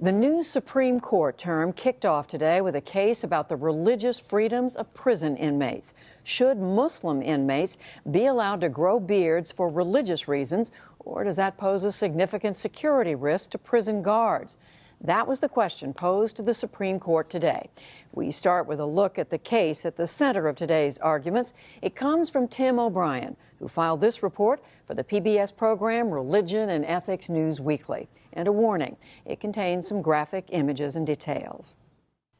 The new Supreme Court term kicked off today with a case about the religious freedoms of prison inmates. Should Muslim inmates be allowed to grow beards for religious reasons, or does that pose a significant security risk to prison guards? That was the question posed to the Supreme Court today. We start with a look at the case at the center of today's arguments. It comes from Tim O'Brien, who filed this report for the PBS program Religion and Ethics News Weekly. And a warning, it contains some graphic images and details.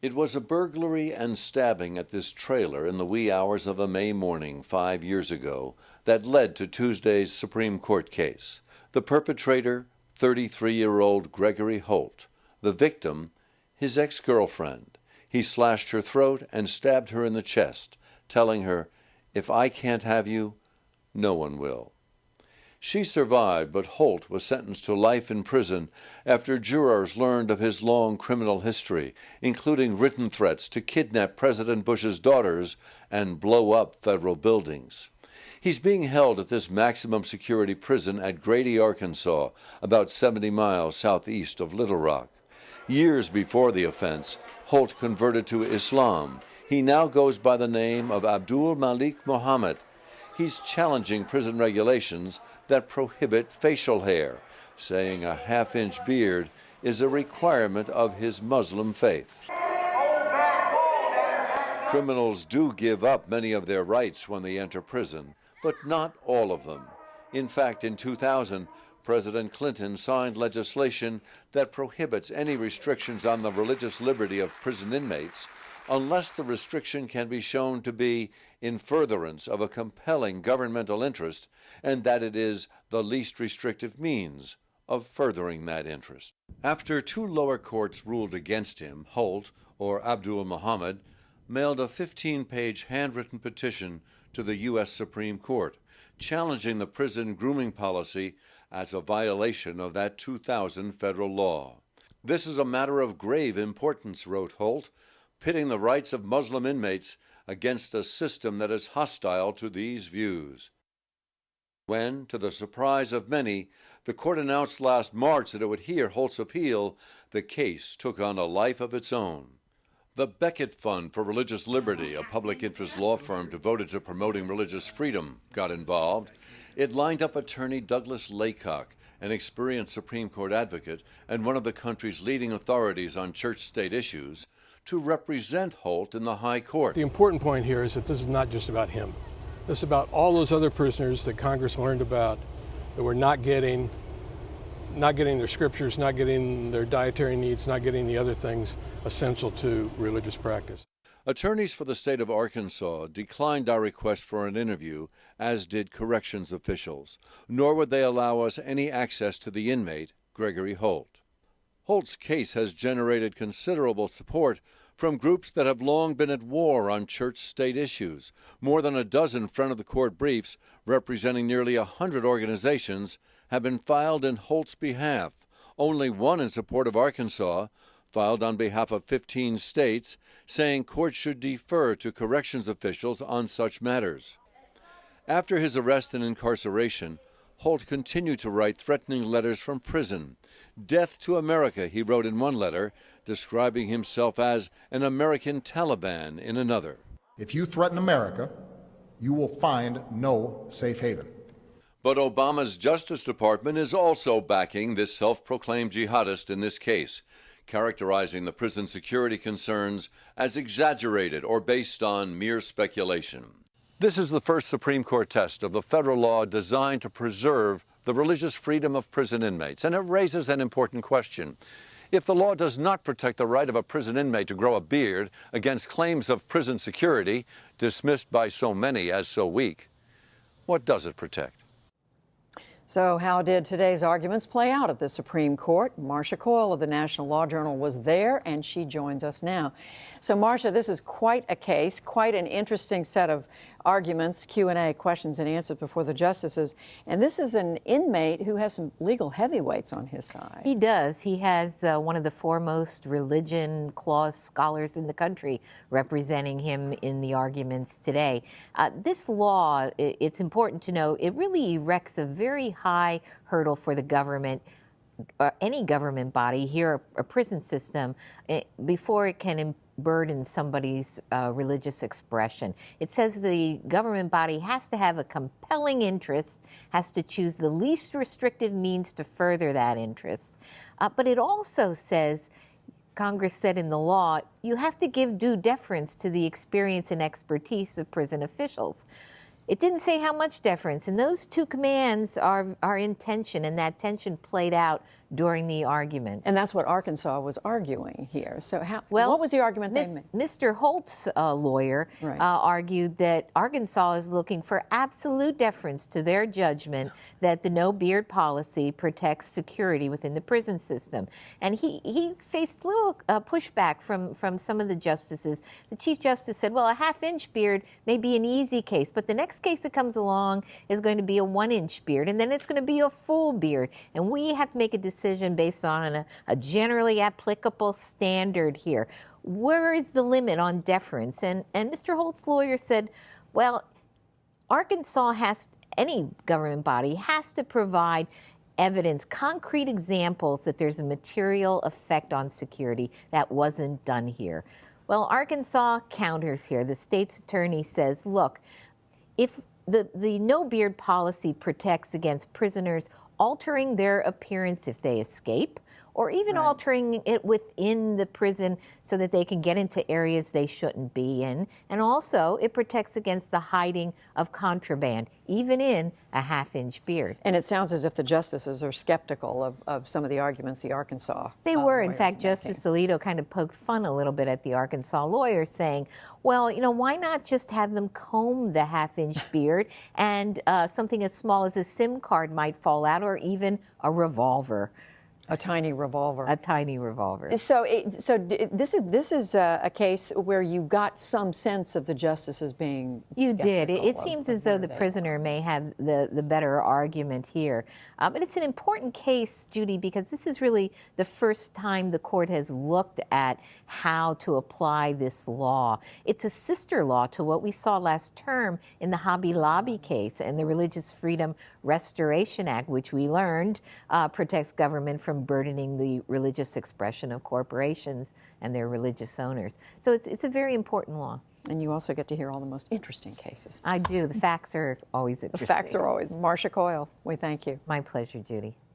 It was a burglary and stabbing at this trailer in the wee hours of a May morning 5 years ago that led to Tuesday's Supreme Court case. The perpetrator, 33-year-old Gregory Holt. The victim, his ex-girlfriend. He slashed her throat and stabbed her in the chest, telling her, "If I can't have you, no one will." She survived, but Holt was sentenced to life in prison after jurors learned of his long criminal history, including written threats to kidnap President Bush's daughters and blow up federal buildings. He's being held at this maximum security prison at Grady, Arkansas, about 70 miles southeast of Little Rock. Years before the offense, Holt converted to Islam. He now goes by the name of Abdul Malik Muhammad. He's challenging prison regulations that prohibit facial hair, saying a half-inch beard is a requirement of his Muslim faith. Criminals do give up many of their rights when they enter prison, but not all of them. In fact, in 2000, President Clinton signed legislation that prohibits any restrictions on the religious liberty of prison inmates unless the restriction can be shown to be in furtherance of a compelling governmental interest and that it is the least restrictive means of furthering that interest. After two lower courts ruled against him, Holt, or Abdul Muhammad, mailed a 15-page handwritten petition to the U.S. Supreme Court, challenging the prison grooming policy as a violation of that 2000 federal law. "This is a matter of grave importance," wrote Holt, "pitting the rights of Muslim inmates against a system that is hostile to these views." When, to the surprise of many, the court announced last March that it would hear Holt's appeal, the case took on a life of its own. The Beckett Fund for Religious Liberty, a public interest law firm devoted to promoting religious freedom, got involved. It lined up attorney Douglas Laycock, an experienced Supreme Court advocate and one of the country's leading authorities on church-state issues, to represent Holt in the High Court. The important point here is that this is not just about him. This is about all those other prisoners that Congress learned about that were not getting their scriptures, not getting their dietary needs, not getting the other things essential to religious practice. Attorneys for the state of Arkansas declined our request for an interview, as did corrections officials, nor would they allow us any access to the inmate, Gregory Holt. Holt's case has generated considerable support from groups that have long been at war on church-state issues. More than a dozen front-of-the-court briefs representing nearly 100 organizations have been filed in Holt's behalf, only one in support of Arkansas, filed on behalf of 15 states, saying courts should defer to corrections officials on such matters. After his arrest and incarceration, Holt continued to write threatening letters from prison. "Death to America," he wrote in one letter, describing himself as an American Taliban in another. "If you threaten America, you will find no safe haven." But Obama's Justice Department is also backing this self-proclaimed jihadist in this case, characterizing the prison security concerns as exaggerated or based on mere speculation. This is the first Supreme Court test of the federal law designed to preserve the religious freedom of prison inmates, and it raises an important question. If the law does not protect the right of a prison inmate to grow a beard against claims of prison security, dismissed by so many as so weak, what does it protect? So how did today's arguments play out at the Supreme Court? Marcia Coyle of the National Law Journal was there, and she joins us now. So, Marcia, this is quite a case, quite an interesting set of arguments, Q&A, questions and answers before the justices. And this is an inmate who has some legal heavyweights on his side. He does. He has one of the foremost religion clause scholars in the country representing him in the arguments today. This law, it's important to know, it really erects a very high hurdle for the government any government body, here a prison system, before it can burden somebody's religious expression. It says the government body has to have a compelling interest, has to choose the least restrictive means to further that interest. But it also says, Congress said in the law, you have to give due deference to the experience and expertise of prison officials. It didn't say how much deference, and those two commands are in tension, and that tension played out during the arguments. And that's what Arkansas was arguing here. So what was the argument they made? Mr. Holt's lawyer argued that Arkansas is looking for absolute deference to their judgment that the no beard policy protects security within the prison system. And he faced little pushback from some of the justices. The Chief Justice said, well, a half-inch beard may be an easy case, but the next case that comes along is going to be a 1-inch beard, and then it's going to be a full beard. And we have to make a decision based on a generally applicable standard here. Where is the limit on deference? And Mr. Holt's lawyer said, well, any government body has to provide evidence, concrete examples that there's a material effect on security. That wasn't done here. Well, Arkansas counters here. The state's attorney says, look, if the no beard policy protects against prisoners altering their appearance if they escape, or even altering it within the prison so that they can get into areas they shouldn't be in. And also, it protects against the hiding of contraband, even in a half-inch beard. And it sounds as if the justices are skeptical of some of the arguments the Arkansas They were. In fact, Justice Alito kind of poked fun a little bit at the Arkansas lawyers, saying, well, you know, why not just have them comb the half-inch beard and something as small as a SIM card might fall out, or even a revolver. A tiny revolver. A tiny revolver. So this is a case where you got some sense of the justices being You did. It of seems as though the prisoner may have the better argument here. But it's an important case, Judy, because this is really the first time the court has looked at how to apply this law. It's a sister law to what we saw last term in the Hobby Lobby case and the Religious Freedom Restoration Act, which we learned protects government from burdening the religious expression of corporations and their religious owners. So it's a very important law. And you also get to hear all the most interesting cases. I do. The facts are always interesting. The facts are always. Marcia Coyle, we thank you. My pleasure, Judy.